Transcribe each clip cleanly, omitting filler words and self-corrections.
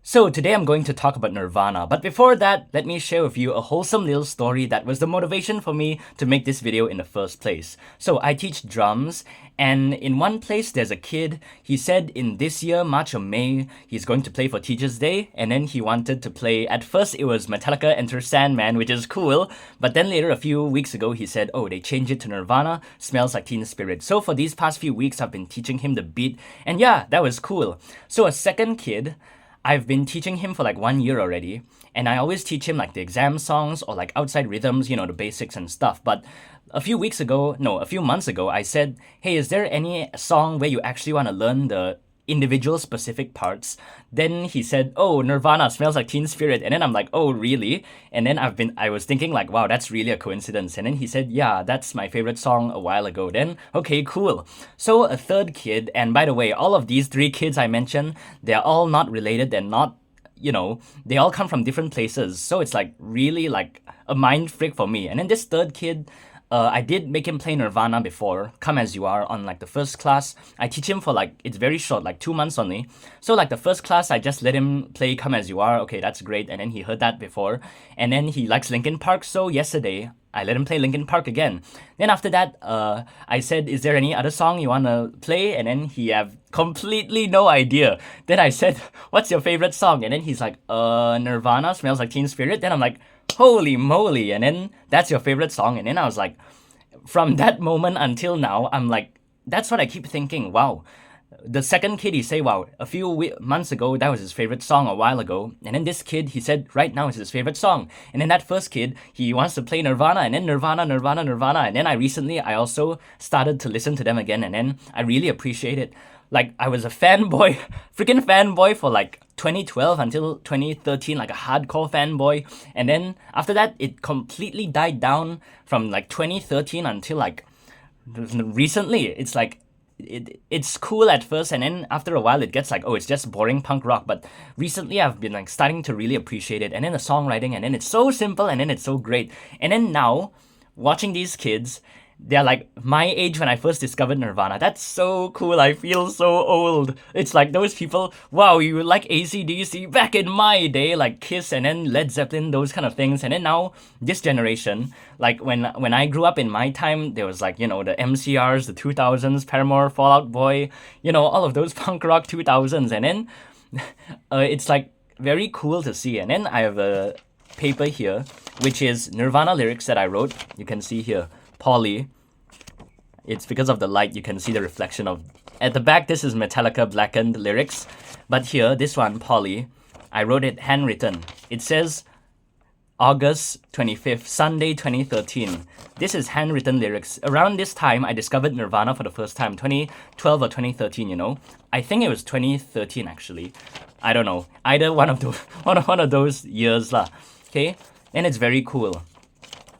So today I'm going to talk about Nirvana, but before that, let me share with you a wholesome little story that was the motivation for me to make this video in the first place. So I teach drums, and in one place there's a kid. He said in this year, March or May, he's going to play for Teachers' Day, and then he wanted to play, at first it was Metallica Enter Sandman, which is cool, but then later a few weeks ago he said, oh, they changed it to Nirvana, Smells Like Teen Spirit. So for these past few weeks I've been teaching him the beat, and yeah, that was cool. So a second kid, I've been teaching him for like 1 year already, and I always teach him like the exam songs or like outside rhythms, the basics and stuff. But a few months ago, I said, hey, is there any song where you actually want to learn the individual specific parts? Then he said, oh, Nirvana Smells Like Teen Spirit. And then I'm like, oh, really? And then I was thinking like, wow, that's really a coincidence. And then he said, yeah, that's my favorite song a while ago. Then, okay, cool. So a third kid, and by the way, all of these three kids I mentioned, they're all not related. They're not, they all come from different places. So it's like really like a mind freak for me. And then this third kid, I did make him play Nirvana before, Come As You Are, on like the first class. I teach him for like, it's very short, like 2 months only. So like the first class, I just let him play Come As You Are. Okay, that's great. And then he heard that before. And then he likes Linkin Park. So yesterday, I let him play Linkin Park again. Then after that, I said, is there any other song you want to play? And then he have completely no idea. Then I said, what's your favorite song? And then he's like, Nirvana, Smells Like Teen Spirit. Then I'm like, holy moly. And then that's your favorite song. And then I was like, from that moment until now, I'm like, that's what I keep thinking. Wow. The second kid, he say, wow, a few months ago, that was his favorite song a while ago. And then this kid, he said, right now is his favorite song. And then that first kid, he wants to play Nirvana, and then Nirvana. And then I also started to listen to them again. And then I really appreciate it. Like, I was a fanboy, freaking fanboy for like 2012 until 2013, like a hardcore fanboy. And then after that, it completely died down from like 2013 until like recently. It's like, it's cool at first, and then after a while it gets like, oh, it's just boring punk rock. But recently I've been like starting to really appreciate it, and then the songwriting, and then it's so simple, and then it's so great. And then now, watching these kids, they're like my age when I first discovered Nirvana. That's so cool. I feel so old. It's like those people, wow, you like AC/DC back in my day, like Kiss and then Led Zeppelin, those kind of things. And then now, this generation, like when I grew up in my time, there was like, the MCRs, the 2000s, Paramore, Fall Out Boy, all of those punk rock 2000s. And then it's like very cool to see. And then I have a paper here, which is Nirvana lyrics that I wrote. You can see here. Polly. It's because of the light, you can see the reflection of... At the back, this is Metallica blackened lyrics. But here, this one, Polly, I wrote it handwritten. It says August 25th, Sunday 2013. This is handwritten lyrics. Around this time, I discovered Nirvana for the first time, 2012 or 2013, I think it was 2013, actually. I don't know. Either one of those, one of those years lah. Okay? And it's very cool.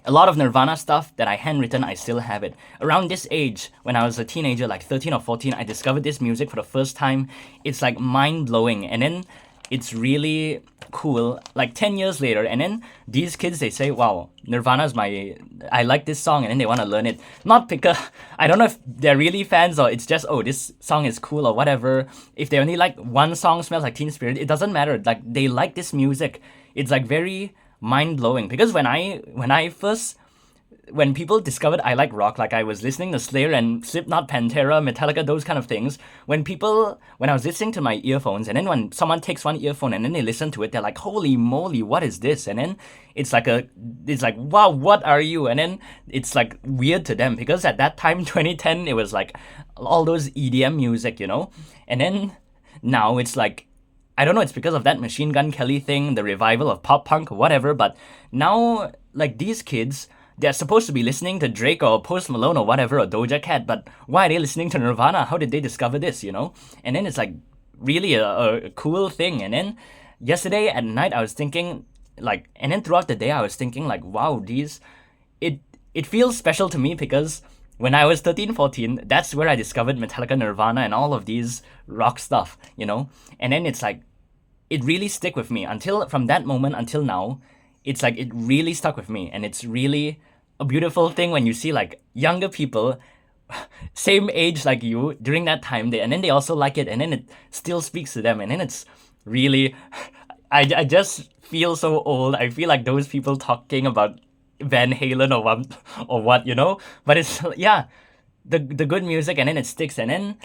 A lot of Nirvana stuff that I handwritten, I still have it. Around this age, when I was a teenager, like 13 or 14, I discovered this music for the first time. It's like mind-blowing. And then it's really cool, like 10 years later. And then these kids, they say, wow, Nirvana's I like this song. And then they want to learn it. Not because, I don't know if they're really fans or it's just, oh, this song is cool or whatever. If they only like one song, Smells Like Teen Spirit, it doesn't matter. Like, they like this music. It's like very mind-blowing, because when people discovered I like rock, like I was listening to Slayer and Slipknot, Pantera, Metallica, those kind of things, when I was listening to my earphones, and then when someone takes one earphone and then they listen to it, they're like, holy moly, what is this? And then it's like, wow, what are you? And then it's like weird to them, because at that time, 2010, it was like all those EDM music, and then now it's like, I don't know, it's because of that Machine Gun Kelly thing, the revival of pop punk, whatever, but now, like, these kids, they're supposed to be listening to Drake or Post Malone or whatever, or Doja Cat, but why are they listening to Nirvana? How did they discover this, And then it's like really a cool thing. And then yesterday at night, I was thinking, like, and then throughout the day, I was thinking, like, wow, it feels special to me, because when I was 13, 14, that's where I discovered Metallica, Nirvana, and all of these rock stuff, And then it's like, it really stick with me from that moment until now. It's like, it really stuck with me. And it's really a beautiful thing when you see like younger people same age like you during that time, and then they also like it, and then it still speaks to them, and then it's really, I just feel so old. I feel like those people talking about Van Halen or what, you know. But it's yeah, the good music, and then it sticks, and then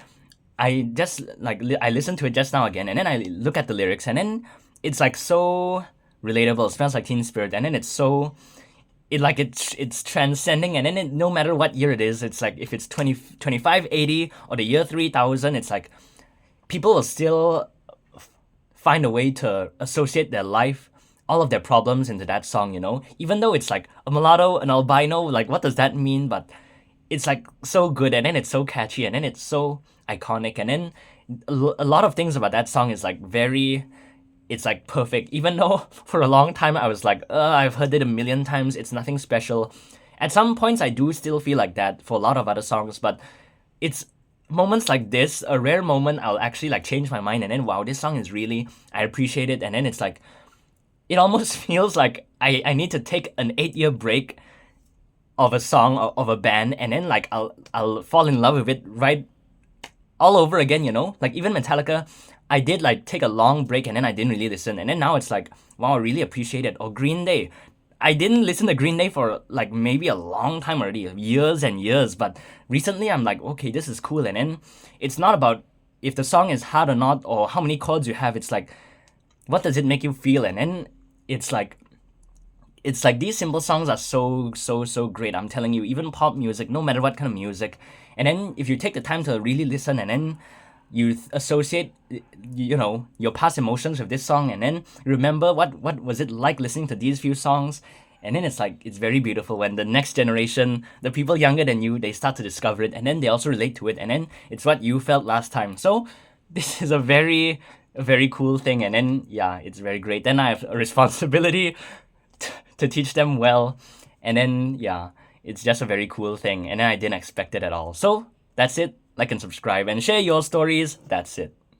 I just I listened to it just now again, and then I look at the lyrics, and then it's like so relatable. It smells like Teen Spirit, and then it's so it's transcending, and then no matter what year it is, it's like if it's 2580 or the year 3000, it's like people will still find a way to associate their life, all of their problems into that song, you know? Even though it's like a mulatto, an albino, like what does that mean? But it's like so good, and then it's so catchy, and then it's so iconic, and then a lot of things about that song is like very, it's like perfect. Even though for a long time I was like, I've heard it a million times, it's nothing special. At some points I do still feel like that for a lot of other songs, but it's moments like this, a rare moment, I'll actually like change my mind, and then wow, this song is really, I appreciate it, and then it's like, it almost feels like I need to take an 8-year break of a song of a band, and then like I'll fall in love with it right all over again, you know? Like even Metallica, I did like take a long break, and then I didn't really listen, and then now it's like, wow, I really appreciate it. Or Green Day, I didn't listen to Green Day for like maybe a long time already, years and years, but recently I'm like, okay, this is cool. And then it's not about if the song is hard or not, or how many chords you have. It's like, what does it make you feel? And then it's like, these simple songs are so great. I'm telling you, even pop music, no matter what kind of music, and then if you take the time to really listen, and then you associate, you know, your past emotions with this song, and then remember what was it like listening to these few songs, and then it's like, it's very beautiful when the next generation, the people younger than you, they start to discover it, and then they also relate to it, and then it's what you felt last time. So this is a very cool thing, and then yeah, it's very great. Then I have a responsibility to teach them well, and then yeah, it's just a very cool thing, and then I didn't expect it at all. So that's it. Like and subscribe and share your stories. That's it.